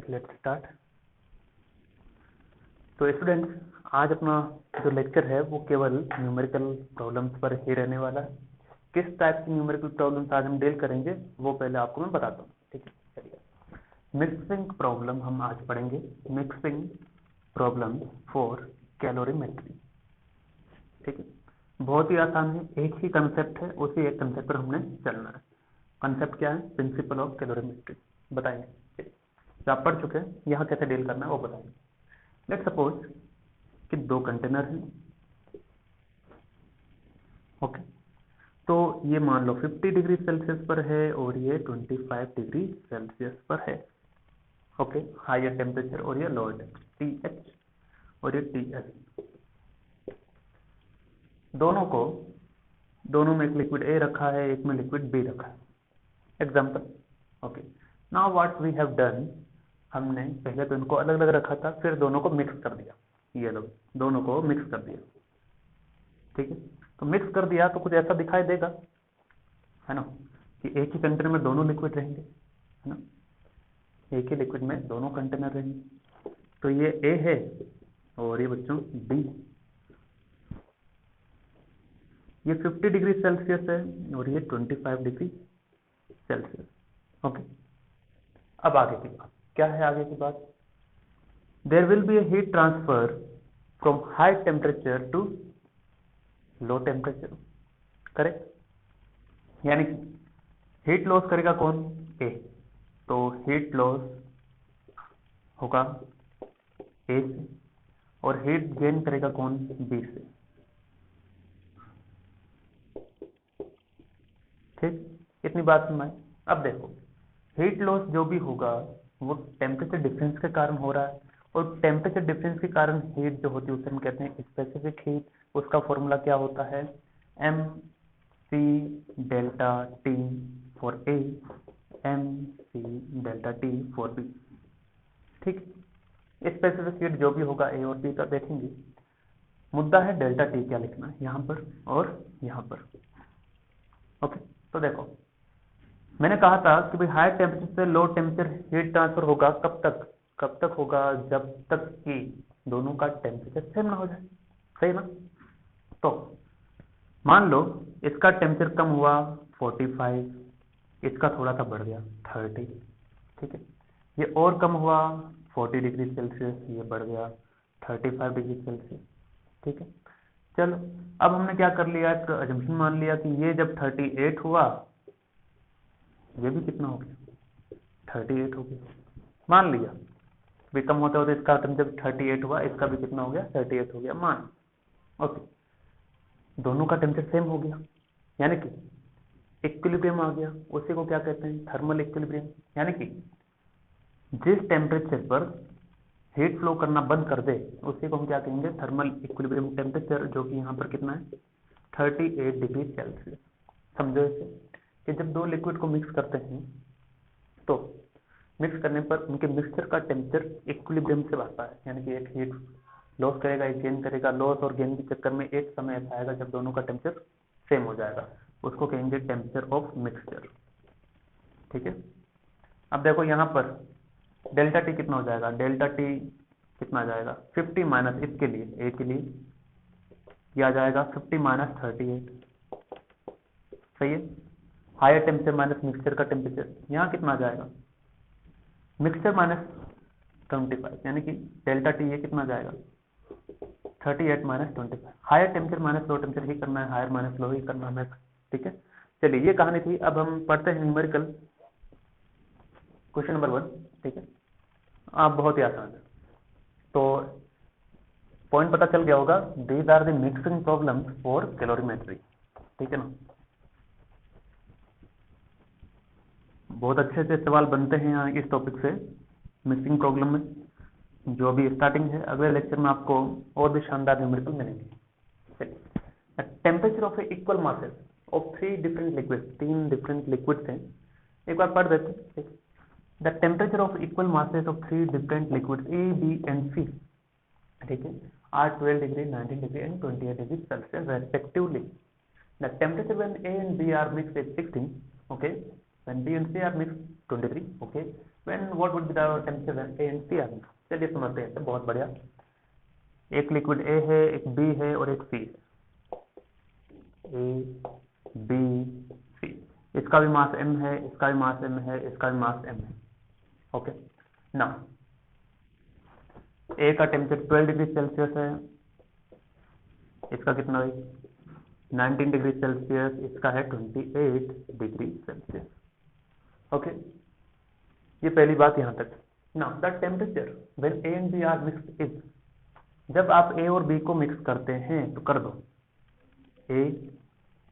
Let's start. तो students, आज अपना जो लेक्चर है वो केवल न्यूमेरिकल प्रॉब्लम्स पर ही रहने वाला है। किस टाइप की न्यूमेरिकल प्रॉब्लम्स आज हम डील करेंगे वो पहले आपको मैं बताता हूँ। ठीक है, चलिए। मिक्सिंग प्रॉब्लम हम आज पढ़ेंगे। Mixing problem for calorimetry. ठीक है, बहुत ही आसान है, एक ही कंसेप्ट है, उसी एक कंसेप्ट पर हमने चलना है। कंसेप्ट क्या है? Principal of calorimetry. बताएंगे जो आप पढ़ चुके हैं, यहाँ कैसे डील करना है वो बताएंगे। लेट सपोज कि दो कंटेनर हैं। ओके, तो ये मान लो 50 डिग्री सेल्सियस पर है और ये 25 डिग्री सेल्सियस पर है। ओके, हायर टेम्परेचर और ये लोअर टेम्परेचर TH और ये TL। दोनों में एक लिक्विड A रखा है, एक में लिक्विड B रखा है। Example. Okay, now what we have done, हमने पहले तो इनको अलग अलग रखा था, फिर दोनों को मिक्स कर दिया। ये लोग दोनों को मिक्स कर दिया। ठीक है, तो मिक्स कर दिया तो कुछ ऐसा दिखाई देगा, है ना, कि एक ही कंटेनर में दोनों लिक्विड रहेंगे, है ना, एक ही लिक्विड में दोनों कंटेनर रहेंगे। तो ये A है और ये बच्चों B। ये 50 डिग्री सेल्सियस है और ये 25 डिग्री सेल्सियस। ओके, अब आगे की बात क्या है? आगे की बात, there will be a heat transfer from high temperature to low temperature. Correct, यानी हीट लॉस करेगा कौन? ए। तो हीट लॉस होगा ए से और हीट गेन करेगा कौन? बी से। ठीक, इतनी बात समझ। अब देखो, हीट लॉस जो भी होगा वो टेम्परेचर डिफरेंस के कारण हो रहा है, और टेम्परेचर डिफरेंस के कारण हीट जो होती है उसे हम कहते हैं स्पेसिफिक हीट। उसका फॉर्मूला क्या होता है? MC delta T for A, MC delta T for B। ठीक, स्पेसिफिक हीट जो भी होगा A और B का देखेंगे। मुद्दा है डेल्टा T क्या लिखना है यहाँ पर और यहाँ पर। ओके, तो देखो, मैंने कहा था कि भाई हाई टेम्परेचर से लो टेम्परेचर हीट ट्रांसफर होगा कब तक होगा? जब तक कि दोनों का टेम्परेचर सेम ना हो जाए। सही ना? तो मान लो इसका टेम्परेचर कम हुआ 45, इसका थोड़ा सा बढ़ गया 30। ठीक है, ये और कम हुआ 40 डिग्री सेल्सियस, ये बढ़ गया 35 डिग्री सेल्सियस। ठीक है, चलो अब हमने क्या कर लिया, एक अजम्पशन मान लिया कि ये जब 38 हुआ, ये भी कितना हो गया? 38 हो गया। मान लिया भी कम होता हो तो इसका जब 38 हुआ, इसका भी कितना हो गया? 38 हो गया मान। ओके, दोनों का टेम्परेचर सेम हो गया, यानी कि इक्विलिब्रियम आ गया। उसी को क्या कहते हैं? Thermal equilibrium. यानी कि जिस टेम्परेचर पर हीट फ्लो करना बंद कर दे उसी को हम क्या कहेंगे? थर्मल इक्विलिब्रियम टेम्परेचर, जो कि यहाँ पर कितना है? 38 डिग्री सेल्सियस। समझो इसे कि जब दो लिक्विड को मिक्स करते हैं तो मिक्स करने पर उनके मिक्सचर का टेम्परेचर इक्विलिब्रियम से बढ़ता है, यानी कि एक हीट लॉस करेगा, एक गेन करेगा। लॉस और गेन के चक्कर में एक समय ऐसा आएगा जब दोनों का टेम्परेचर सेम हो जाएगा, उसको कहेंगे टेम्परेचर ऑफ मिक्सचर। ठीक है, अब देखो यहाँ पर डेल्टा T कितना हो जाएगा? डेल्टा T कितना आ जाएगा? 50 माइनस इसके लिए A के लिए यह आ जाएगा 50 माइनस 38। सही है, हायर टेम्परेचर माइनस मिक्सचर का टेम्परेचर, यहाँ कितना आ जाएगा? मिक्सचर माइनस 25, यानी कि डेल्टा T ये कितना जाएगा? 38 minus 25। Higher temperature minus low temperature ही करना है, हायर माइनस लो ही करना है। ठीक है, चलिए ये कहानी थी। अब हम पढ़ते हैं न्यूमेरिकल क्वेश्चन नंबर 1। ठीक है, आप बहुत ही आसान है, तो पॉइंट पता चल गया होगा। These are the mixing problems for calorimetry. ठीक है ना, बहुत अच्छे से सवाल बनते हैं यहाँ इस टॉपिक से, मिक्सिंग प्रॉब्लम में, जो अभी स्टार्टिंग है। अगले लेक्चर में आपको और भी शानदार न्यूमेरिकल मिलेंगे। चलिए, temperature of equal masses of 3 different liquids, 3 different liquids हैं, एक बार पढ़ देते हैं। The temperature of equal masses of 3 different liquids A, B and C, ठीक है, are 12 degree, 19 degree and 28 degree Celsius respectively. The temperature when A and B are mixed is 16, okay, when B and C are mixed 23, okay, when what would be the temperature when A and C are mix. चलिए समझते हैं, बहुत बढ़िया। एक liquid A है, एक B है और एक सी है, ए बी सी। इसका भी मास m है, इसका भी मास m है, इसका भी मास m है। ओके ना, ए का टेम्परेचर 12 डिग्री सेल्सियस है, इसका कितना है 19 डिग्री सेल्सियस, इसका है 28 डिग्री सेल्सियस। ओके, ये पहली बात यहां तक। Now the temperature when A and B are mixed is, जब आप ए और बी को मिक्स करते हैं तो कर दो, ए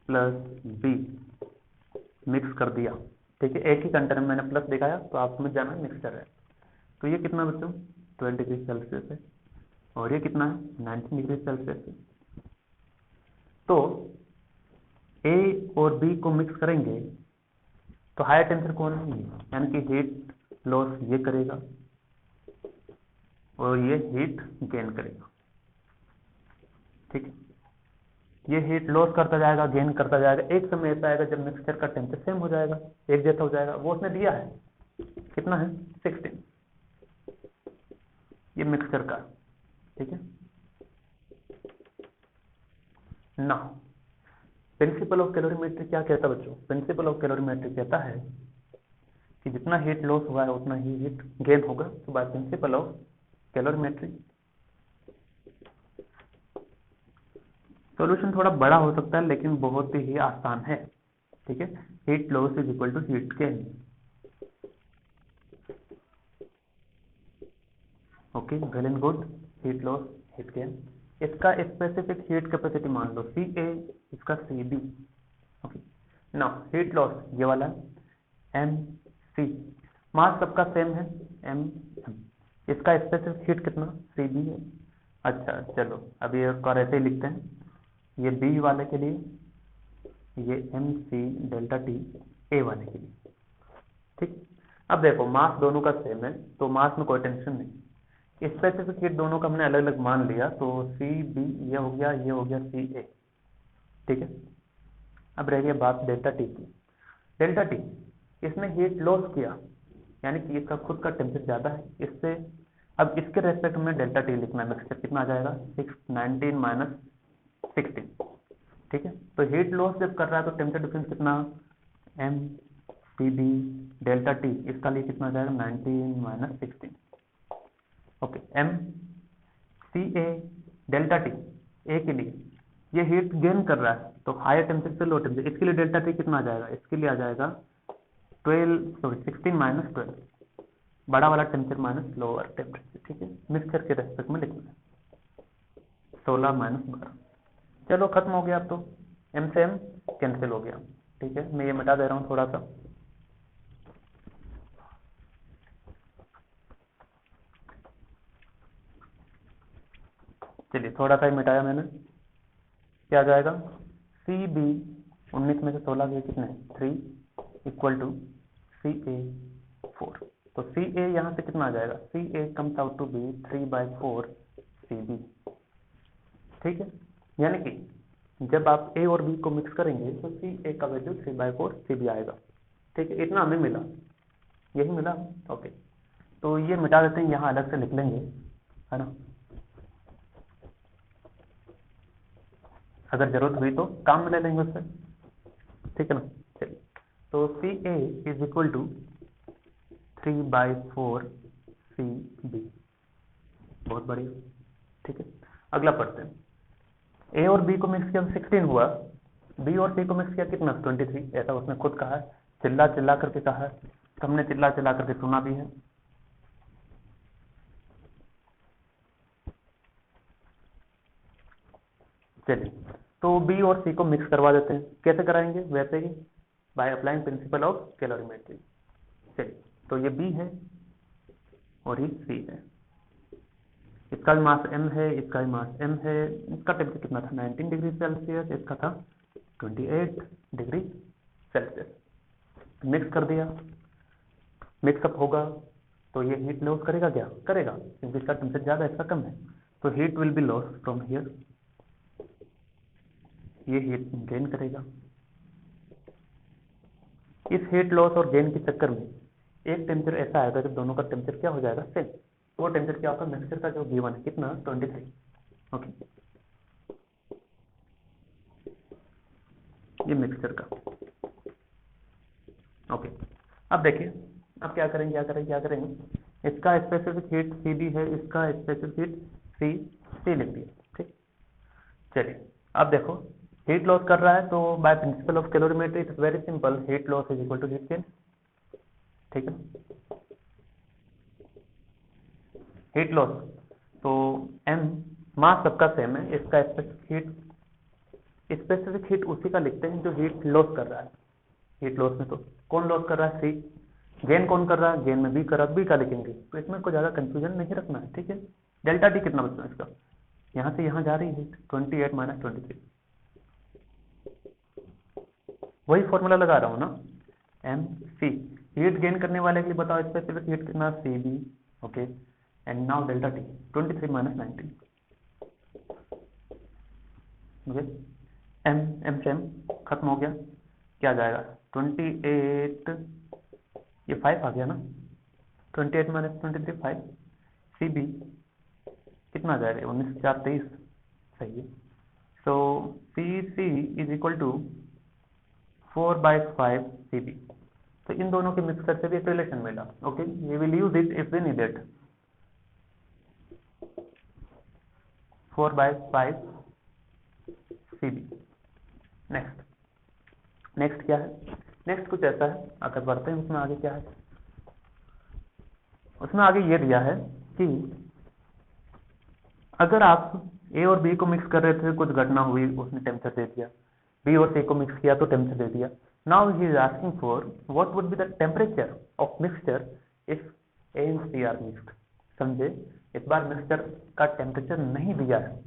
प्लस बी मिक्स कर दिया, ठीक है, एक ही कंटेनर में मैंने प्लस दिखाया तो आप समझ जाना मिक्सचर है। तो ये कितना बच्चों 12 डिग्री सेल्सियस है और ये कितना है 19 डिग्री सेल्सियस है। तो ए और बी को मिक्स करेंगे तो हायर टेम्परेचर कौन है, यानी कि हीट लॉस ये करेगा और ये हीट गेन करेगा, ठीक है। ये हीट लॉस करता जाएगा, गेन करता जाएगा, एक समय ऐसा आएगा जब मिक्सचर का टेम्परेचर सेम हो जाएगा, एक जैसा हो जाएगा। वो उसने दिया है कितना है 16, ये मिक्सचर का, ठीक है ना। प्रिंसिपल ऑफ कैलोरीमेट्री क्या कहता है बच्चों, प्रिंसिपल ऑफ कैलोरीमेट्री कहता है कि जितना हीट लॉस हुआ है उतना ही हीट गेन होगा। तो by principle of calorimetry solution थोड़ा बड़ा हो सकता है लेकिन बहुत ही आसान है, ठीक है। Heat loss is equal to heat gain. Okay, well and good, heat loss heat gain. इसका स्पेसिफिक हीट कैपेसिटी मान लो Ca, इसका Cb। Okay now heat loss ये वाला Mc, मास सबका सेम है M, इसका स्पेसिफिक हीट कितना Cb है। अच्छा चलो अब ये और ऐसे ही लिखते हैं, ये बी वाले के लिए, ये MC डेल्टा टी ए वाले के लिए, ठीक। अब देखो मास दोनों का सेम है तो मास में कोई टेंशन नहीं, स्पेसिफिक हीट दोनों का हमने अलग अलग मान लिया तो सी बी ये हो गया, ये हो गया सी ए, ठीक है। अब रह गया बात डेल्टा टी की। डेल्टा टी इसने हीट लॉस किया, यानी कि इसका खुद का टेम्परेचर ज्यादा है इससे। अब इसके रेस्पेक्ट में डेल्टा टी लिखना है, मिक्सचर कितना आ जाएगा 19 माइनस 16, ठीक है। तो हीट लॉस जब कर रहा है तो टेम्परेचर डिफरेंस कितना M C B delta T, इसका लिए कितना आ जाएगा 19 minus 16। Okay, M C A delta T A के लिए ये हीट गेन कर रहा है तो हायर टेम्परेचर से लो टेम्परेचर, इसके लिए डेल्टा टी कितना आ जाएगा, इसके लिए आ जाएगा 16 माइनस 12, बड़ा वाला टेम्परेचर माइनस लोअर टेम्परेचर, ठीक है। मिक्सचर के रेस्पेक्ट में लिखना है 16 माइनस 12। चलो खत्म हो गया, अब तो एम से एम कैंसिल हो गया, ठीक है। मैं ये मिटा दे रहा हूँ थोड़ा सा, चलिए थोड़ा सा ही मिटाया मैंने। क्या आ जाएगा सी बी 19 में से 16 गए कितने 3 इक्वल टू सी ए 4। तो सी ए यहाँ से कितना आ जाएगा, C A comes out to be 3/4 C B, ठीक है। यानी कि जब आप ए और बी को मिक्स करेंगे तो सी ए का वैल्यू 3/4 सी बी आएगा, ठीक है। इतना हमें मिला, यही मिला। ओके, तो ये मिटा देते हैं, यहाँ अलग से लिख लेंगे, है ना, अगर जरूरत हुई तो काम में ले लेंगे उससे, ठीक है ना। चलिए, तो C A is equal to 3/4 C B, बहुत बढ़िया, ठीक है। अगला पढ़ते हैं, ए और बी को मिक्स किया 16 हुआ, बी और सी को मिक्स किया कितना 23, ऐसा उसने खुद कहा है, चिल्ला चिल्ला करके कहा है, तो हमने चिल्ला चिल्ला करके सुना भी है। चलिए, तो बी और सी को मिक्स करवा देते हैं, कैसे कराएंगे, वैसे ही by applying principle of calorimetry. चलिए, तो ये बी है और ये सी है, इसका भी मास m है, इसका भी मास m है, इसका टेम्परेचर कितना था 19 डिग्री सेल्सियस, इसका था 28 डिग्री सेल्सियस। मिक्स कर दिया, मिक्सअप होगा तो ये हीट लॉस करेगा, क्या करेगा, क्योंकि इसका टेम्परेचर ज्यादा है इसका कम है, तो heat will be loss from here, ये हीट गेन करेगा। इस हीट लॉस और गेन के चक्कर में एक टेम्परेचर ऐसा आएगा जब दोनों का टेम्परेचर क्या हो जाएगा सेम। वो टेम्परेचर क्या होगा, मिक्सचर का जो गिवन है कितना 23। ओके, ये मिक्सचर का। ओके, अब देखिए, अब क्या करेंगे, इसका स्पेसिफिक हीट सी बी है, इसका स्पेसिफिक हीट सी लिख दिया। ठीक, चलिए अब देखो, हीट लॉस कर रहा है तो by principle of calorimetry it is very simple, heat loss is equal to heat gain. ठीक है, हीट लॉस तो m मास सबका सेम है, इसका स्पेसिफिक हीट उसी का लिखते हैं जो हीट लॉस कर रहा है। हीट लॉस में तो कौन लॉस कर रहा है, सी। गेन कौन कर रहा है, गेन में बी कर रहा है, बी का लिखेंगे, तो इसमें कोई ज्यादा कंफ्यूजन नहीं रखना है। ठीक है, डेल्टा टी कितना बचना है इसका, यहाँ से यहाँ जा रही है 28 माइनस 23, वही फॉर्मूला लगा रहा हूँ ना, एम सी। हीट गेन करने वाले के लिए बताओ स्पेसिफिक हीट कितना, C B. Okay, and now delta T 23 minus 19। Okay, M से एम खत्म हो गया, क्या जाएगा 28, ये 5 आ गया ना, 28 माइनस 23 5। सी बी कितना आ जाएगा, 19 4 23, सही है। So C C is equal to 4/5 C B. तो इन दोनों के मिक्स करके भी एक रिलेशन मिला। Okay, we will use it if we need it. 4/5 C B. Next क्या है, नेक्स्ट कुछ ऐसा है, अगर बढ़ते हैं उसमें आगे क्या है, उसमें आगे ये दिया है कि अगर आप ए और बी को मिक्स कर रहे थे, कुछ घटना हुई, उसने टेम्परेचर दे दिया, बी और सी को मिक्स किया तो टेम्परेचर दे दिया। Now he is asking for what would be the temperature of mixture if A and C are mixed. समझे, इस बार मिक्सचर का टेम्परेचर नहीं दिया है,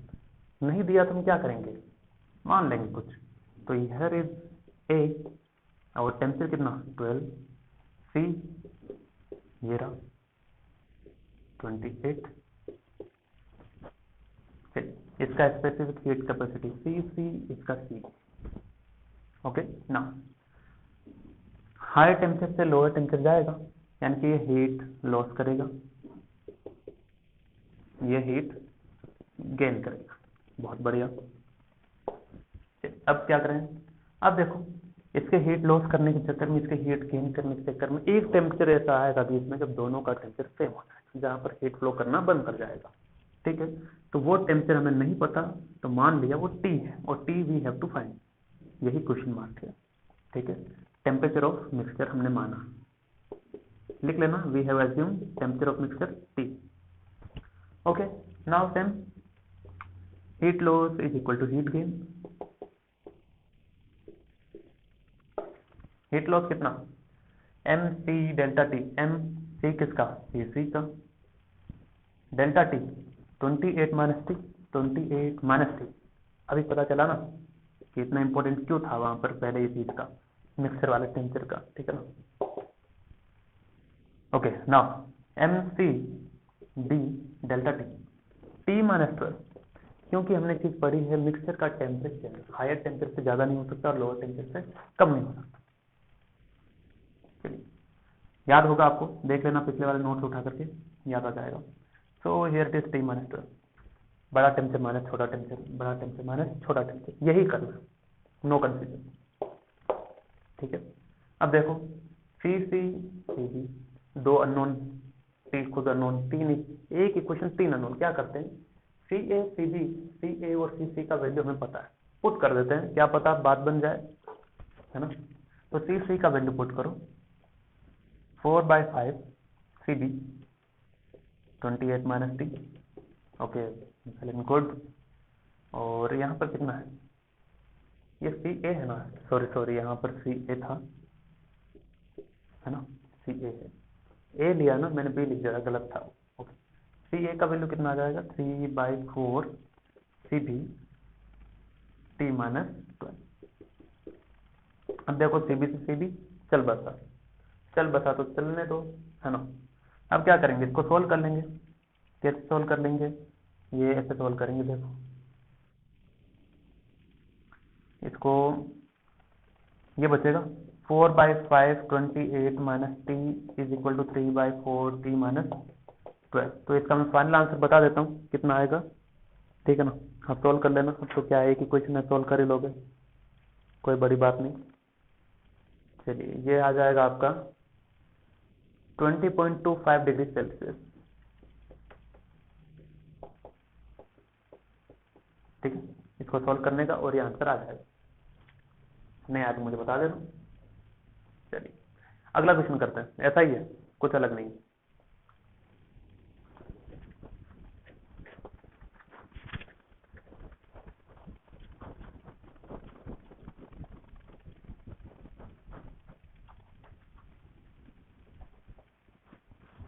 नहीं दिया तो हम क्या करेंगे, मान लेंगे कुछ। तो हियर इज ए और टेम्परेचर कितना 12, सी ये रहा 28, इसका स्पेसिफिक हीट कैपेसिटी सी, इसका सी। ओके, ना हायर टेम्परेचर से लोअर टेम्परेचर जाएगा, यानी कि ये हीट लॉस करेगा, ये हीट गेन करेगा। बहुत बढ़िया। अब क्या करें, अब देखो, इसके हीट लॉस करने के चक्कर में, इसके हीट गेन करने के चक्कर में एक टेम्परेचर ऐसा आएगा बीच में जब दोनों का टेम्परेचर सेम हो जाएगा, जहां पर हीट फ्लो करना बंद कर जाएगा। ठीक है, तो वो टेम्परेचर हमें नहीं पता, तो मान लिया वो टी है, और T we have to find, यही क्वेश्चन मार्क है। ठीक है, टेम्परेचर ऑफ मिक्सचर हमने माना, लिख लेना, we have assume temperature of mixture T. Okay, now same, heat loss is equal to heat gain. Heat loss कितना, M C delta T, M C किसका, सी का, delta T 28 minus T, 28 minus T. अभी पता चला ना कि इतना important क्यों था वहां पर पहले ये चीज का, मिक्सर वाले टेम्परेचर का। ठीक है ना, okay, now M C D delta T, T minus 12, क्योंकि हमने चीज पढ़ी है मिक्सचर का टेम्परेचर हायर टेम्परेचर से ज्यादा नहीं हो सकता और लोअर टेम्परेचर से कम नहीं हो सकता। चलिए, याद होगा आपको, देख लेना पिछले वाले नोट्स उठा करके, याद आ जाएगा। So here it is T minus 12, बड़ा टेम्परेचर माइनस छोटा टेम्परेचर, बड़ा टेम्परेचर माइनस छोटा टेम्परेचर, यही करना, नो कंफ्यूजन। ठीक है, अब देखो, सी सी सी बी, दो अननोन, सी खुद अननोन, तीन, एक इक्वेशन तीन अननोन, क्या करते हैं, सी ए सी बी, सी ए और सी सी का वैल्यू हमें पता है, पुट कर देते हैं, क्या पता बात बन जाए, है ना। तो सी सी का वैल्यू पुट करो, 4/5 C B 28 minus T. Okay, good. और यहाँ पर कितना है, ये सी ए है ना, सॉरी यहाँ पर सी ए था, है ना, सी ए है, ए लिया ना मैंने, बी लिख दिया, गलत था। ओके, सी ए का वैल्यू कितना आ जाएगा, 3/4 सी बी टी माइनस 12। अब देखो सी बी से सी बी चल बसा तो चलने दो, है ना। अब क्या करेंगे, इसको सोल्व कर लेंगे। कैसे सोल्व कर लेंगे, ये ऐसे सोल्व करेंगे, देखो इसको, ये बचेगा 4/5 28 minus T is equal to 3/4 T minus 12। तो इसका मैं फाइनल आंसर बता देता हूँ कितना आएगा, ठीक है ना। आप सोल्व कर लेना, अब तो क्या है कि क्वेश्चन है, सोल्व कर ही लोगे, कोई बड़ी बात नहीं। चलिए ये आ जाएगा आपका 20.25 डिग्री सेल्सियस, ठीक है। इसको सॉल्व करने का और ये आंसर आ जाएगा, नहीं आया तो मुझे बता देना। चलिए अगला क्वेश्चन करते हैं, ऐसा ही है, कुछ अलग नहीं।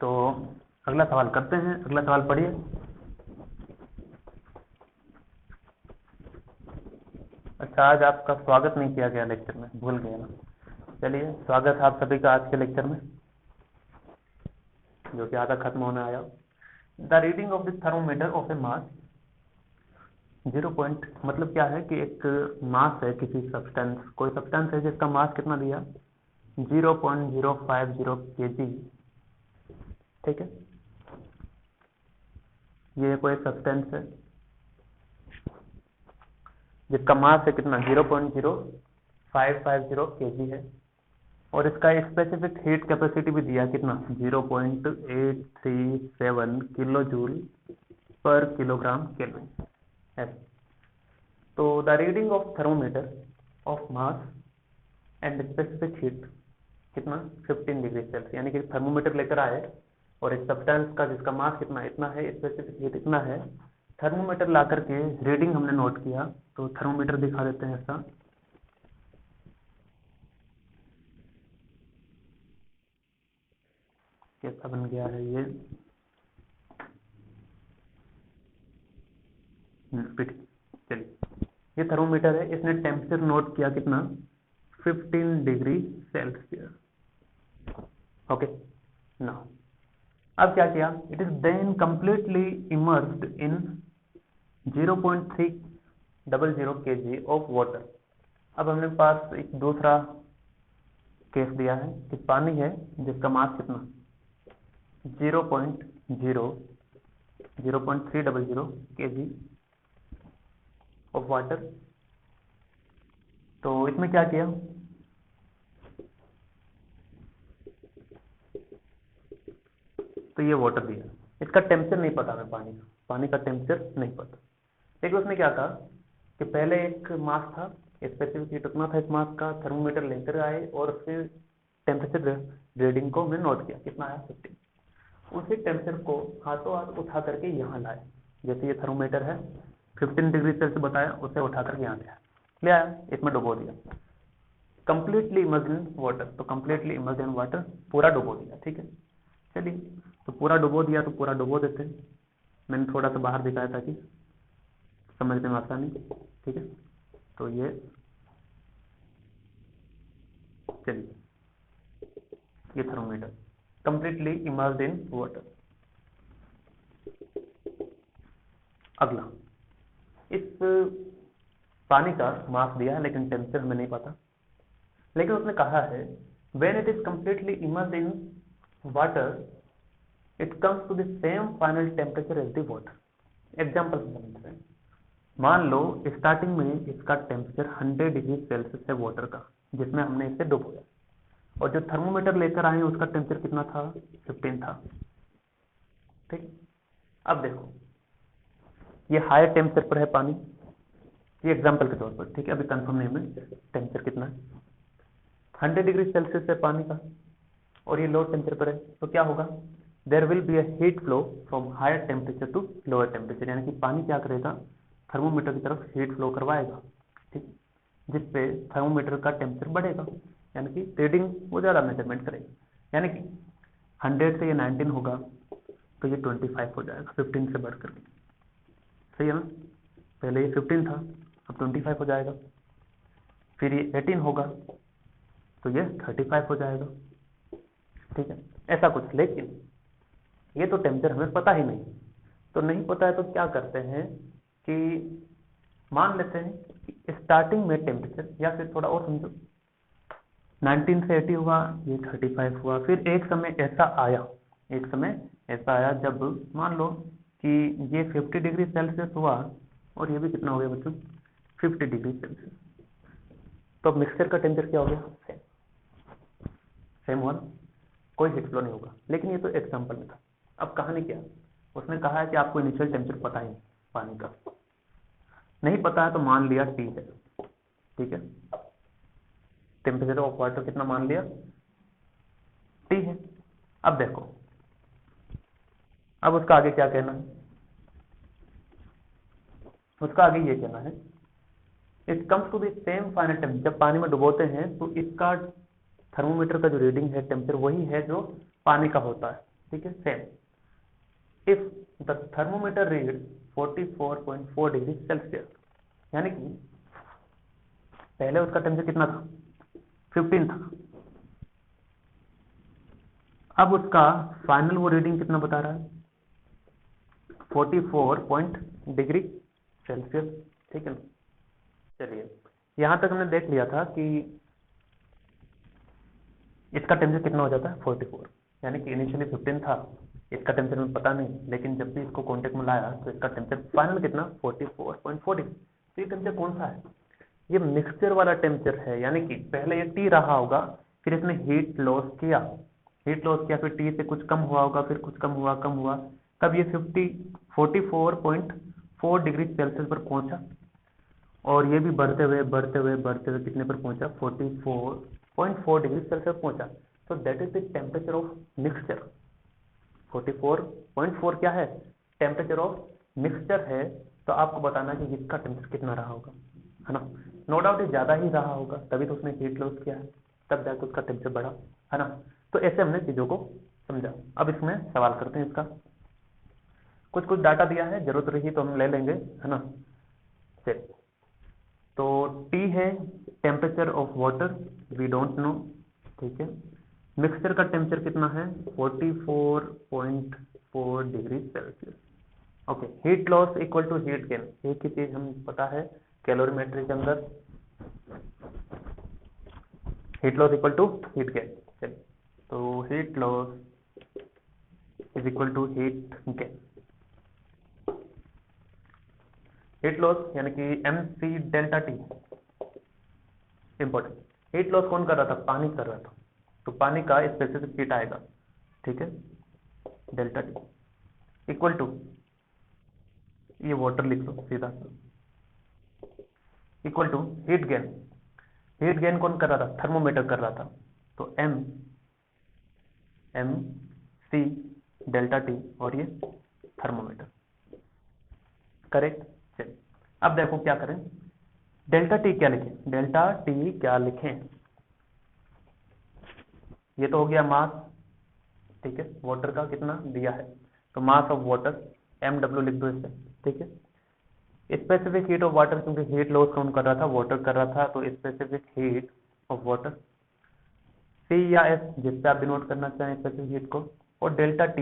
तो अगला सवाल करते हैं, अगला सवाल पढ़िए। अच्छा आज आपका स्वागत नहीं किया गया लेक्चर में, भूल गया ना। चलिए स्वागत है आप सभी का आज के लेक्चर में, जो कि आधा खत्म होने आया। The reading of the thermometer of A mass 0 point, मतलब क्या है कि एक मास है किसी सब्सटेंस, कोई सब्सटेंस है जिसका मास कितना दिया 0.050 kg, ठीक है। ये कोई सब्सटेंस है जिसका मास है कितना 0.0550 kg है, और इसका स्पेसिफिक हीट कैपेसिटी भी दिया कितना 0.837 किलो जूल पर किलोग्राम केल्विन है। तो the reading of thermometer of mass and specific heat कितना 15 डिग्री सेल्सियस, यानी कि थर्मोमीटर लेकर आए और एक सब्सटेंस का जिसका मास कितना इतना है, स्पेसिफिक हीट इतना है, थर्मोमीटर ला करके रीडिंग हमने नोट किया। तो थर्मोमीटर दिखा देते हैं ऐसा, कैसा बन गया है ये, चलिए ये थर्मोमीटर है, इसने टेम्परेचर नोट किया कितना 15 डिग्री सेल्सियस, ओके। नाउ अब क्या किया, it is then completely immersed in 0.300 kg of water. अब हमने पास एक दूसरा केस दिया है कि पानी है जिसका मास कितना 0.300 kg ऑफ वाटर। तो इसमें क्या किया, तो ये वाटर दिया, इसका टेम्परेचर नहीं पता हमें, पानी का टेम्परेचर नहीं पता। लेकिन उसने क्या कहा कि पहले एक मास था, स्पेसिफिक हीट उतना था इस मास का, थर्मोमीटर लेकर आए और फिर टेम्परेचर रीडिंग को हमने नोट किया, कितना आया 15। उसी टेम्परेचर को हाथों हाथ उठा करके यहाँ लाए, जैसे ये थर्मोमीटर है 15 डिग्री सेल्सियस बताया, उसे उठा करके यहाँ ले आया, इसमें डुबो दिया, कंप्लीटली इमर्ज्ड इन वाटर। तो कंप्लीटली इमर्ज्ड इन वाटर, पूरा डुबो दिया, ठीक है। चलिए तो पूरा डुबो दिया, तो पूरा डुबो देते हैं, मैंने थोड़ा सा बाहर दिखाया ताकि समझने में आसानी, ठीक है। तो ये चलिए ये thermometer completely immersed in water. अगला, इस पानी का मास दिया है लेकिन टेम्परेचर हमें नहीं पता, लेकिन उसने कहा है when it is completely immersed in water it comes to the same final temperature as the water. Example समझते हैं, मान लो स्टार्टिंग में इसका टेम्परेचर 100 डिग्री सेल्सियस है वाटर का, जिसमें हमने इसे डुबोया, और जो थर्मोमीटर लेकर आए उसका टेम्परेचर कितना था 15 था, ठीक। अब देखो ये हायर टेम्परेचर पर है पानी, ये एग्जांपल के तौर पर, ठीक है, अभी कंफर्म नहीं में टेम्परेचर कितना है, 100 डिग्री सेल्सियस है पानी का और ये लो टेम्परेचर पर है। तो क्या होगा, there will be a heat flow from higher temperature to lower temperature, यानी कि पानी क्या करेगा, थर्मोमीटर की तरफ हीट फ्लो करवाएगा, ठीक, जिससे थर्मोमीटर का टेम्परेचर बढ़ेगा, यानी कि रीडिंग वो ज्यादा मेजरमेंट करेगा, यानी कि 100 से ये 19 होगा तो ये 25 हो जाएगा 15 से बढ़ करके, सही है ना। पहले ये 15 था, अब 25 हो जाएगा, फिर ये 18 होगा तो ये 35 हो जाएगा, ठीक है, ऐसा कुछ। लेकिन ये तो टेम्परेचर हमें पता ही नहीं, तो नहीं पता है तो क्या करते हैं कि मान लेते हैं कि स्टार्टिंग में टेम्परेचर, या फिर थोड़ा और समझो, 19 से 80 हुआ, ये 35 हुआ। फिर एक समय ऐसा आया जब मान लो कि ये 50 डिग्री सेल्सियस हुआ और ये भी कितना हो गया बच्चों, 50 डिग्री सेल्सियस। तो मिक्सचर का टेम्परेचर क्या हो गया, सेम हुआ ना, कोई हीट फ्लो नहीं होगा। लेकिन ये तो एग्जाम्पल में था। अब कहानी क्या, उसने कहा है कि आपको इनिशियल टेम्परेचर पता ही नहीं, पानी का नहीं पता है, तो मान लिया T है, ठीक है। टेम्परेचर ऑफ वाटर कितना मान लिया, T है। अब देखो, अब उसका आगे क्या कहना है, उसका आगे ये कहना है, it comes to the same final temperature. जब पानी में डुबोते हैं तो इसका थर्मोमीटर का जो रीडिंग है टेम्परेचर वही है जो पानी का होता है, ठीक है, same. If the thermometer read 44.4 degree Celsius, यानी कि पहले उसका टेम्परेचर कितना था, 15 था। अब उसका फाइनल वो रीडिंग कितना बता रहा है, 44 डिग्री सेल्सियस, ठीक है ना। चलिए, यहां तक हमने देख लिया था कि इसका टेम्परेचर कितना हो जाता है, 44, यानी कि इनिशियली 15 था, इसका टेम्परेचर हमें पता नहीं, लेकिन जब भी इसको कांटेक्ट में लाया तो इसका टेम्परेचर फाइनल कितना, 44.4 डिग्री। तो ये टेम्परेचर कौन सा है, ये मिक्सचर वाला टेम्परेचर है, यानी कि पहले ये T रहा होगा, फिर इसने हीट लॉस किया, फिर T से कुछ कम हुआ होगा, फिर कुछ कम हुआ, तब ये 44.4 डिग्री सेल्सियस पर पहुंचा, और ये भी बढ़ते हुए कितने पर पहुंचा, 44.4 डिग्री सेल्सियस पहुंचा। तो that is the temperature of mixture. 44.4 क्या है, टेम्परेचर ऑफ मिक्सचर है। तो आपको बताना कि इसका टेम्परेचर कितना रहा होगा, है ना। नो डाउट ये ज्यादा ही रहा होगा, तभी तो उसने हीट लॉस किया है, तब जाकर उसका टेम्परेचर बढ़ा, है ना। तो ऐसे हमने चीजों को समझा। अब इसमें सवाल करते हैं, इसका कुछ डाटा दिया है, जरूरत रही तो हम ले लेंगे, है ना। चलिए, तो T है temperature of water, we don't know, ठीक है। मिक्सचर का टेम्परेचर कितना है, 44.4 degree Celsius. Okay, heat loss equal to heat gain, एक ही चीज हम पता है कैलोरीमेट्री के अंदर, heat loss equal to heat gain. चलिए, तो heat loss is equal to heat gain. Heat loss यानी कि MC delta T, important. Heat loss कौन कर रहा था, पानी कर रहा था, तो पानी का स्पेसिफिक हीट आएगा, ठीक है, डेल्टा T इक्वल टू, ये वाटर लिख लो सीधा, equal to heat gain. Heat gain कौन कर रहा था, थर्मोमीटर कर रहा था, तो MC डेल्टा T, और ये थर्मोमीटर, करेक्ट। चलिए, अब देखो क्या करें, डेल्टा T क्या लिखें, ये तो हो गया मास, ठीक है, वाटर का कितना दिया है, तो मास ऑफ वाटर MW लिख दो इससे, ठीक है। स्पेसिफिक हीट ऑफ वाटर, क्योंकि हीट लॉस कौन कर रहा था, वाटर कर रहा था, तो specific heat of water, C या S जिस पे आप डिनोट करना चाहें स्पेसिफिक हीट को, और डेल्टा T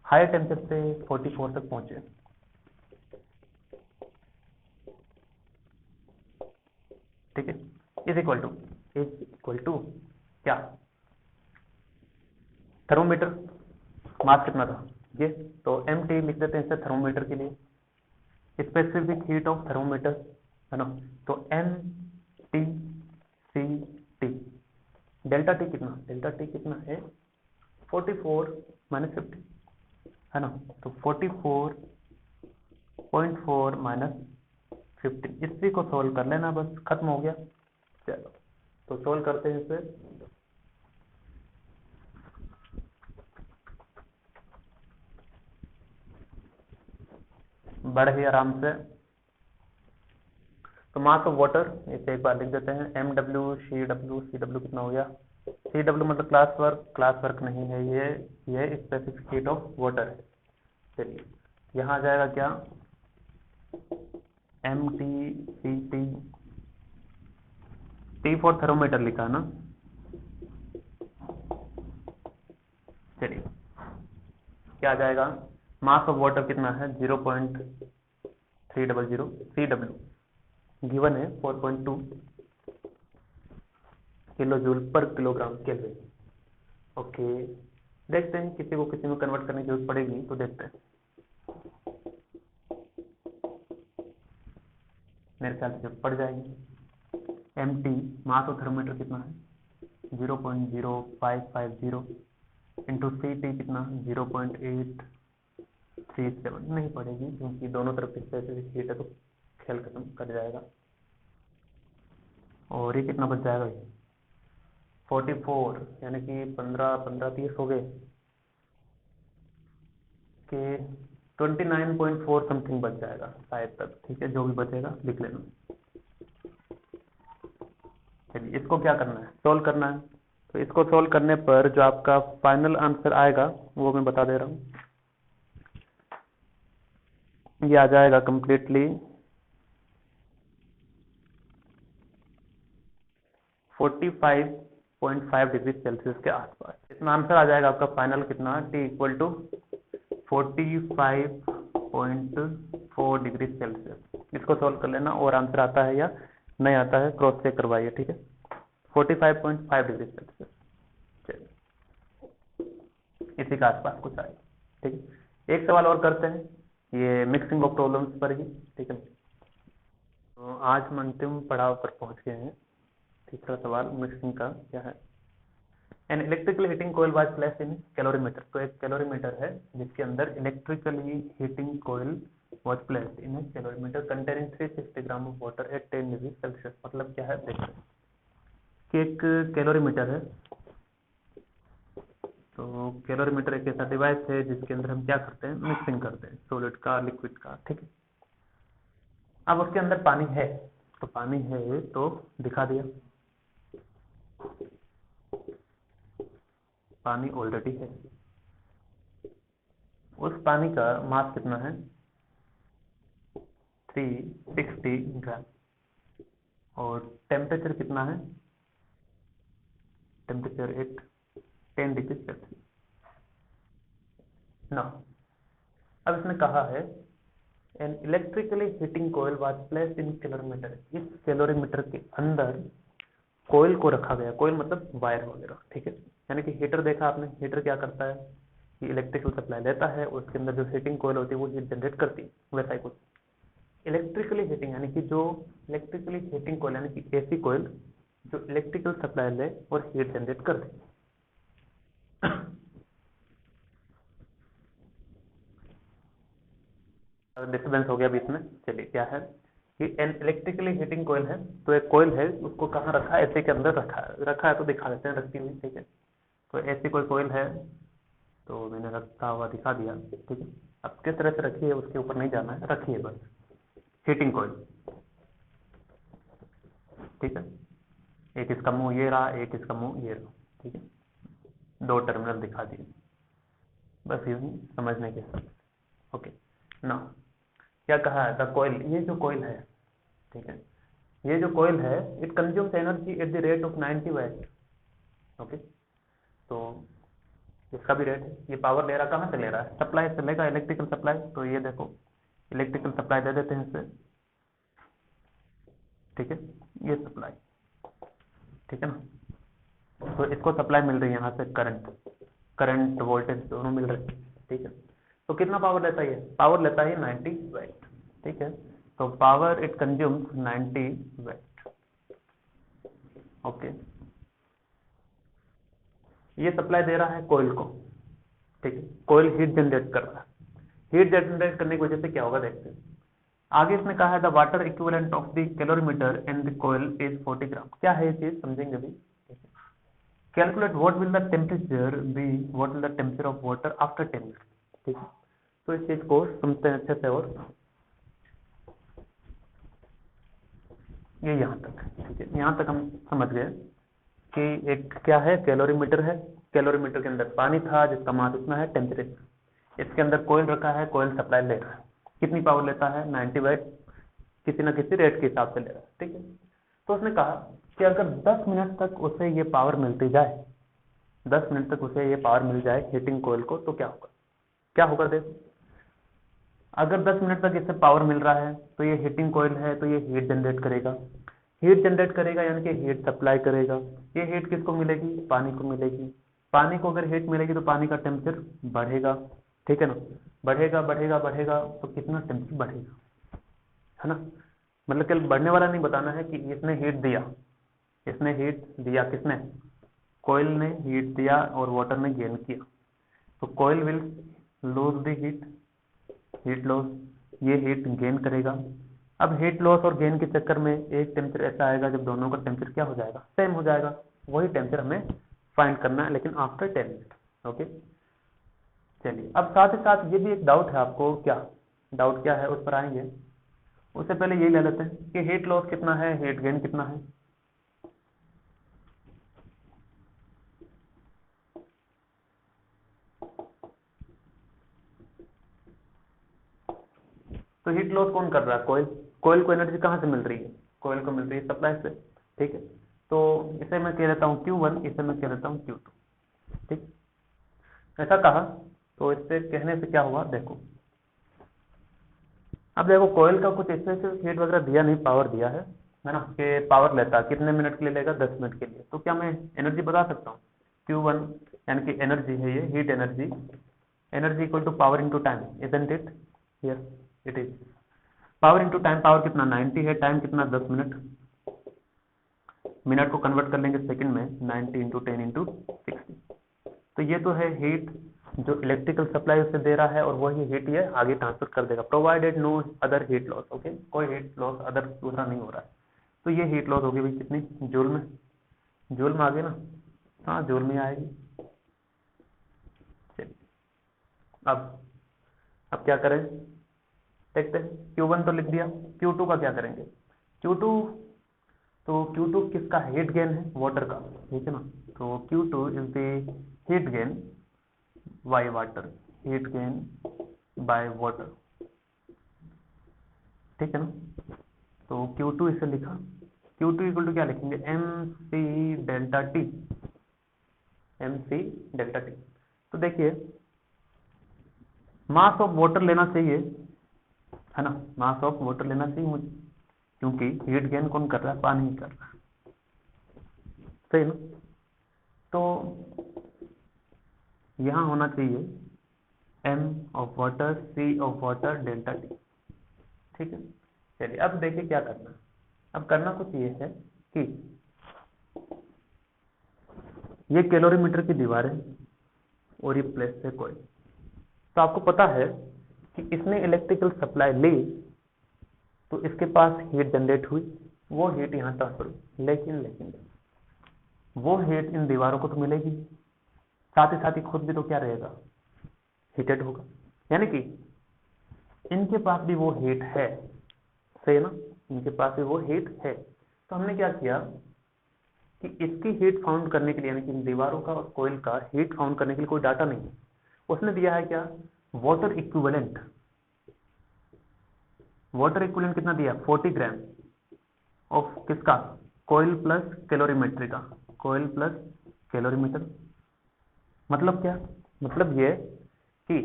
हायर टेम्परेचर से 44 तक पहुंचे, ठीक है, इज इक्वल टू क्या, थर्मोमीटर मास कितना था ये, तो MT लिख देते हैं इससे थर्मोमीटर के लिए, स्पेसिफिक हीट ऑफ थर्मोमीटर, है ना, तो MTCT। डेल्टा T कितना है, 44 माइनस 50, है ना, तो 44.4 माइनस 50, इसी को सोल्व कर लेना, बस खत्म हो गया। चलो, तो सोल्व करते हैं इसे, बढ़े आराम से। तो मास ऑफ वाटर इसे एक बार लिख देते हैं, MW CW कितना हो गया, CW मतलब क्लास वर्क नहीं है, ये स्पेसिफिक हीट ऑफ वाटर है। चलिए, यहाँ आ जाएगा क्या, MTCT, T फॉर थर्मोमीटर लिखा है ना। चलिए, क्या आ जाएगा, मास ऑफ वाटर कितना है, 0.300, CW गिवन है 4.2, किलो जूल पर किलोग्राम केल्विन। ओके, देखते हैं किसी को किसी में कन्वर्ट करने की जरूरत पड़ेगी तो देखते हैं। मेरे ख्याल से जब पड़ जाएगी। mt मास ऑफ थर्मोमीटर कितना है 0.0550 इंटू ct कितना 0.837, नहीं पड़ेगी क्योंकि दोनों तरफ से स्पेसिफिक हीट है तो खेल खत्म कर जाएगा। और ये कितना बच जाएगा 44, यानी कि 15 30 हो गए कि 29.4 समथिंग बच जाएगा शायद तक। ठीक है, जो भी बचेगा लिख लेना। चलिए इसको क्या करना है, सोल्व करना है। तो इसको सोल्व करने पर जो आपका फाइनल आंसर आएगा वो मैं बता दे रहा हूँ। ये आ जाएगा कंप्लीटली 45.5 डिग्री सेल्सियस के आसपास। इसमें आंसर आ जाएगा आपका फाइनल कितना, T equal to 45.4 degree Celsius. इसको सोल्व कर लेना और आंसर आता है या नहीं आता है क्रॉस चेक करवाइए। ठीक है, 45.5 डिग्री सेल्सियस। चलिए इसी के आसपास कुछ आएगा। ठीक है, एक सवाल और करते हैं, ये मिक्सिंग ऑफ प्रॉब्लम्स पर ही। ठीक है, तो आज हम अंतिम पड़ाव पर पहुंच गए हैं। तीसरा सवाल मिक्सिंग का क्या है। An electrical heating coil was placed in calorimeter. तो एक कैलोरीमीटर है जिसके अंदर electrically heating coil was placed in calorimeter containing 360 gram of water at 10 degree Celsius. मतलब क्या है देखते हैं कि एक कैलोरीमीटर है। तो कैलोरीमीटर एक ऐसा डिवाइस है जिसके अंदर हम क्या करते हैं, मिक्सिंग करते हैं सॉलिड का लिक्विड का। ठीक है, अब उसके अंदर पानी है, तो पानी है तो दिखा दिया, पानी ऑलरेडी है। उस पानी का मास कितना है 360 ग्राम। और टेम्परेचर कितना है, टेम्परेचर एट 10 डिग्री सेल्सियस ना। अब इसने कहा है an electrically heating coil was placed in calorimeter. इस कैलोरीमीटर के अंदर कोयल को रखा गया। कोयल मतलब वायर वगैरह। ठीक है, यानी कि हीटर देखा आपने, हीटर क्या करता है कि इलेक्ट्रिकल सप्लाई लेता है, उसके अंदर जो हीटिंग कोयल होती है वो हीट जनरेट करती है। वैसा ही कुछ इलेक्ट्रिकली हीटिंग, यानी कि जो इलेक्ट्रिकली हीटिंग कोयल यानी कि एसी कोयल जो इलेक्ट्रिकल सप्लाई ले और हीट जनरेट कर दे। डिस्टर्बेंस हो गया बीच में। चलिए क्या है कि एन इलेक्ट्रिकली हीटिंग कोयल है, तो एक कोयल है उसको कहाँ रखा है, एसी के अंदर रखा है तो दिखा देते हैं रखती हुई। ठीक है, तो ऐसी कोई कोयल है तो मैंने रखा हुआ दिखा दिया। ठीक है, अब किस तरह से रखी है उसके ऊपर नहीं जाना है, रखी है बस हीटिंग कोयल। ठीक है, एक इसका मुंह ये रहा, एक इसका मुंह ये रहा। ठीक है, दो टर्मिनल दिखा दिए, बस यूं समझने के साथ। ओके ना, क्या कहा है द कोयल, ये जो कोयल है। ठीक है, ये जो कोयल है it consumes energy at the rate of 90 watt. Okay, तो इसका भी रेट है, ये पावर ले रहा कहाँ से ले रहा है, सप्लाई से लेगा, इलेक्ट्रिकल सप्लाई। तो ये देखो इलेक्ट्रिकल सप्लाई दे देते हैं इससे। ठीक है, ये सप्लाई। ठीक है ना, तो इसको सप्लाई मिल रही है यहाँ से, करंट वोल्टेज दोनों मिल रहे हैं। ठीक है, तो कितना पावर लेता है, पावर लेता है 90 वाट। ठीक है, तो power it consumes 90 watt. Okay, ये सप्लाई दे रहा है कोयल को। ठीक है, कोयल हीट जनरेट कर रहा है। हीट जनरेट करने की वजह से क्या होगा देखते हैं। आगे इसने कहा है the water equivalent of the calorimeter and the coil is 40 gram. क्या है ये चीज समझेंगे अभी। Calculate what will the temperature be, what will the temperature of water after 10 minute. ठीक है, तो इस चीज को सुनते हैं अच्छे से। और ये यहाँ तक। ठीक है, यहाँ तक हम समझ गए कि एक क्या है, कैलोरीमीटर है, कैलोरीमीटर के अंदर पानी था जिसका मास इतना है, टेम्परेचर। इसके अंदर कोयल रखा है, कोयल सप्लाई ले रहा है, कितनी पावर लेता है 90 वाट, किसी ना किसी रेट के हिसाब से ले रहा है। ठीक है, तो उसने कहा कि अगर 10 मिनट तक उसे ये पावर मिलती जाए, 10 मिनट तक उसे ये पावर मिल जाए हीटिंग कोयल को, तो क्या होगा, क्या होगा देखो। अगर 10 मिनट तक इसे पावर मिल रहा है तो ये हीटिंग कोयल है तो ये हीट जनरेट करेगा। हीट जनरेट करेगा यानी कि हीट सप्लाई करेगा। ये हीट किसको मिलेगी? पानी को मिलेगी। पानी को अगर हीट मिलेगी तो पानी का टेम्परेचर बढ़ेगा, ठीक है ना, बढ़ेगा बढ़ेगा बढ़ेगा, तो कितना टेम्परेचर बढ़ेगा, है ना। मतलब केवल बढ़ने वाला नहीं बताना है कि इसने हीट दिया, इसने हीट दिया, किसने? कोयल ने हीट दिया और वाटर ने गेन किया, तो coil will lose the heat, heat loss, ये हीट गेन करेगा। अब हीट लॉस और गेन के चक्कर में एक टेम्परेचर ऐसा आएगा जब दोनों का टेम्परेचर क्या हो जाएगा? सेम हो जाएगा। वही टेम्परेचर हमें फाइंड करना है, लेकिन आफ्टर 10 मिनट। ओके, चलिए अब साथ ही साथ ये भी एक डाउट है आपको, क्या डाउट क्या है उस पर आएंगे। उससे पहले ये ले लेते हैं कि हीट लॉस कितना है, हीट गेन कितना है। तो हीट लॉस कौन कर रहा है? कोयल। कोयल को एनर्जी कहाँ से मिल रही है? कोयल को मिल रही है सप्लाई से, ठीक है। तो इसे मैं कह देता हूँ Q1, इसे मैं कह देता हूँ Q2, ठीक। ऐसा कहा तो इससे कहने से क्या हुआ, देखो अब देखो कोयल का कुछ स्पेसिफिक हीट वगैरह दिया नहीं, पावर दिया है ना, कि पावर लेता कितने मिनट के लिए लेगा? 10 मिनट के लिए। तो क्या मैं एनर्जी बता सकता हूँ? Q1 यानी कि एनर्जी है ये, heat energy, energy equal to power into time, isn't it? Yes it is. Power into time, power कितना 90 है, टाइम कितना 10 मिनट, मिनट को कन्वर्ट कर लेंगे सेकंड में, 90 इंटू 10 इंटू 60। तो ये तो है हीट जो इलेक्ट्रिकल सप्लाई उसे दे रहा है, और वही हीट ये आगे ट्रांसफर कर देगा, provided no other heat loss. Okay, कोई हीट लॉस अदर दूसरा नहीं हो रहा है। तो ये हीट लॉस होगी भाई कितनी? जूल में, जूल में आ गई ना, हाँ जूल में आएगी। चलिए अब क्या करें, देखते हैं। Q1 तो लिख दिया, Q2 का क्या करेंगे? Q2, तो Q2 किसका? हीट गेन है, वाटर का, ठीक है ना। तो Q2 is the heat gain by water, heat gain by water, ठीक है ना। तो Q2 इसे लिखा, Q2 इक्वल टू क्या लिखेंगे? MC delta T, MC delta T। तो देखिए मास ऑफ वाटर लेना चाहिए, है ना, मास ऑफ वाटर लेना चाहिए मुझे, क्योंकि हीट गेन कौन कर रहा है? पानी ही कर रहा है, सही ना। तो यहां होना चाहिए M of water, C of water, delta T, ठीक है। चलिए अब देखिए क्या करना है। अब करना कुछ ये है कि ये कैलोरीमीटर की दीवार है और ये प्लेट है कोई, तो आपको पता है कि इसने इलेक्ट्रिकल सप्लाई ली तो इसके पास हीट जनरेट हुई, वो हीट यहाँ ट्रांसफर हुई, लेकिन वो हीट इन दीवारों को तो मिलेगी, साथ ही खुद भी तो क्या रहेगा? हीटेड होगा, यानी कि इनके पास भी वो हीट है, सही है ना, इनके पास भी वो हीट है। तो हमने क्या किया कि इसकी हीट फाउंड करने के लिए, यानी कि इन दीवारों का और कोयल का हीट फाउंड करने के लिए कोई डाटा नहीं है, उसने दिया है क्या? Water equivalent. वाटर इक्विवेलेंट कितना दिया? 40 ग्राम ऑफ किसका? कोयल प्लस कैलोरीमेट्री का, कोयल प्लस कैलोरीमीटर। मतलब क्या? मतलब ये कि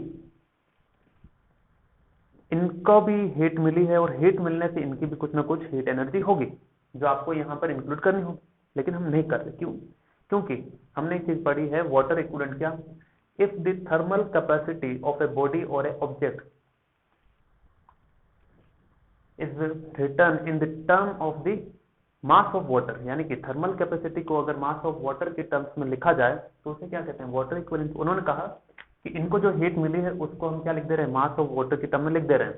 इनको भी हीट मिली है, और हीट मिलने से इनकी भी कुछ ना कुछ हीट एनर्जी होगी, जो आपको यहां पर इंक्लूड करनी होगी, लेकिन हम नहीं कर रहे। क्यों? क्योंकि हमने एक चीज पढ़ी है, वाटर इक्विवेलेंट क्या? If the thermal capacity of a body और a object is written in the term of the mass of water, यानी कि थर्मल कैपेसिटी को अगर मास ऑफ वाटर के टर्म्स में लिखा जाए तो उसे क्या कहते हैं? Water equivalent. उन्होंने कहा कि इनको जो हीट मिली है उसको हम क्या लिख दे रहे हैं? मास ऑफ वाटर के टर्म में लिख दे रहे हैं,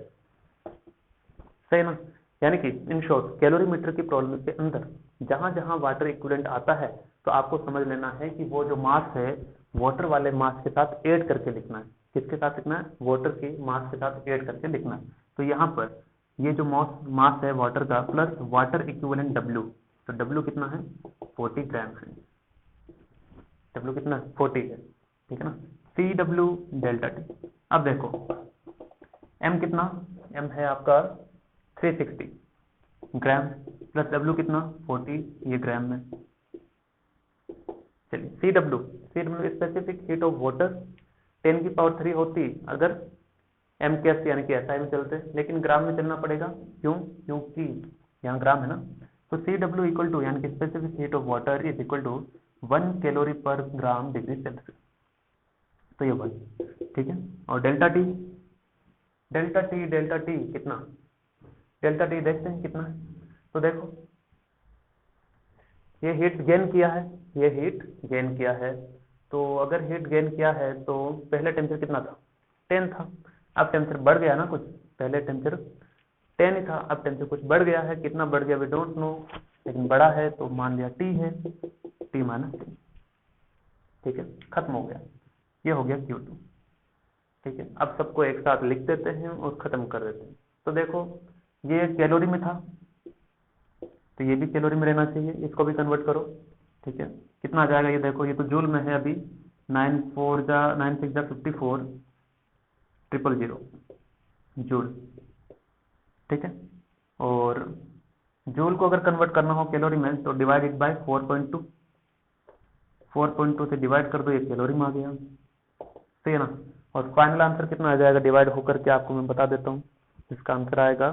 सही ना। यानी कि इन शॉर्ट कैलोरीमीटर की प्रॉब्लम के अंदर जहां जहां वाटर इक्विवेलेंट आता है तो आपको समझ लेना है कि वो जो मास है वाटर वाले मास के साथ ऐड करके लिखना है। किसके साथ लिखना है? वाटर के मास के साथ ऐड करके लिखना है। तो यहाँ पर ये जो मास है वाटर का प्लस वाटर इक्विवेलेंट W, तो W कितना है? 40 ग्राम है। W कितना? 40 है, ठीक है ना। CW delta T। अब देखो M कितना? M है आपका 360 ग्राम प्लस W कितना? 40, ये ग्राम में। चलिए CW specific heat of water 10 की पावर 3 होती अगर MKS यानी कि SI में चलते, लेकिन ग्राम में चलना पड़ेगा। क्यों? क्योंकि यहाँ ग्राम है ना, तो CW इक्वल टू यानी कि specific heat of water is equal to 1 calorie per gram degree Celsius. तो ये 1, ठीक है। और डेल्टा टी कितना, डेल्टा टी देखते हैं कितना है। तो देखो ये हीट गेन किया है, ये हीट गेन किया है। तो अगर हीट गेन किया है तो पहले टेम्परेचर कितना था, 10 था। अब टेम्परेचर बढ़ गया ना कुछ, पहले टेम्परेचर 10 ही था, अब टेम्परेचर कुछ बढ़ गया है, कितना बढ़ गया वी डोंट नो, लेकिन बड़ा है तो मान लिया T है, T माइनस T, ठीक है, खत्म हो गया। ये हो गया Q2, ठीक है। अब सबको एक साथ लिख देते हैं और खत्म कर देते हैं। तो देखो ये कैलोरी में था, तो ये भी कैलोरी में रहना चाहिए, इसको भी कन्वर्ट करो, ठीक है। कितना आ जाएगा ये देखो, ये तो जूल में है अभी, 9 4 जा 9 6 जा 54 000 जूल, ठीक है। और जूल को अगर कन्वर्ट करना हो कैलोरी में तो डिवाइडेड बाय 4.2, 4.2 से डिवाइड कर दो, ये कैलोरी में आ गया, सही है ना। और फाइनल आंसर कितना आ जाएगा डिवाइड होकर के, आपको मैं बता देता हूँ। इसका आंसर आएगा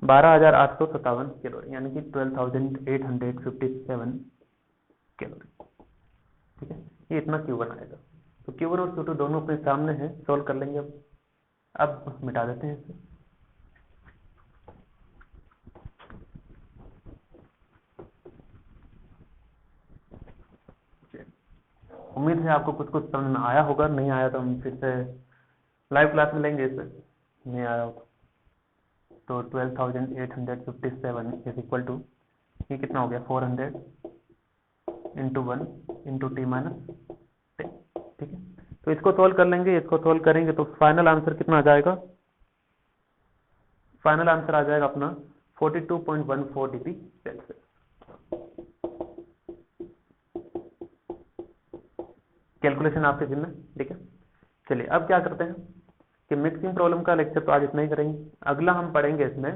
12,857 कैलोरी, यानी कि 12,857 कैलोरी, ठीक है। ये इतना Q1 आएगा। तो Q1 और Q2 दोनों अपने सामने हैं, सोल्व कर लेंगे। अब मिटा देते हैं इसे। उम्मीद है आपको कुछ कुछ समझ में आया होगा, नहीं आया तो हम फिर से लाइव क्लास में लेंगे इसे, नहीं आया होगा तो 12,857 इज इक्वल टू, ये कितना हो गया 400 इंटू 1 इंटू T माइनस 10, ठीक है। तो इसको सोल्व कर लेंगे, इसको सोल्व करेंगे तो फाइनल आंसर कितना आ जाएगा, फाइनल आंसर आ जाएगा अपना 42.14 डिग्री सेल्सियस। कैलकुलेशन आपके जिम्मे, ठीक है। चलिए अब क्या करते हैं कि मिक्सिंग प्रॉब्लम का लेक्चर तो आज इतना ही करेंगे। अगला हम पढ़ेंगे इसमें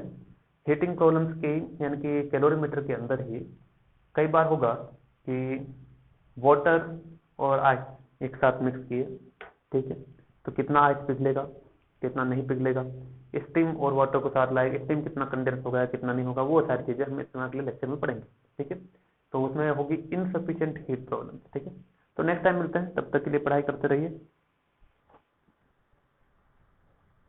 हीटिंग प्रॉब्लम्स की, यानी कि कैलोरीमीटर के अंदर ही कई बार होगा कि वाटर और आइस एक साथ मिक्स किए, ठीक है, तो कितना आइस पिघलेगा, कितना नहीं पिघलेगा, स्टीम और वाटर को साथ लाएगा, स्टीम कितना कंडेंस होगा कितना नहीं होगा, वो सारी चीजें हम इसमें अगले लेक्चर में पढ़ेंगे, ठीक है। तो उसमें होगी इनसफिशिएंट हीट प्रॉब्लम, ठीक है। तो नेक्स्ट टाइम मिलते हैं, तब तक के लिए पढ़ाई करते रहिए।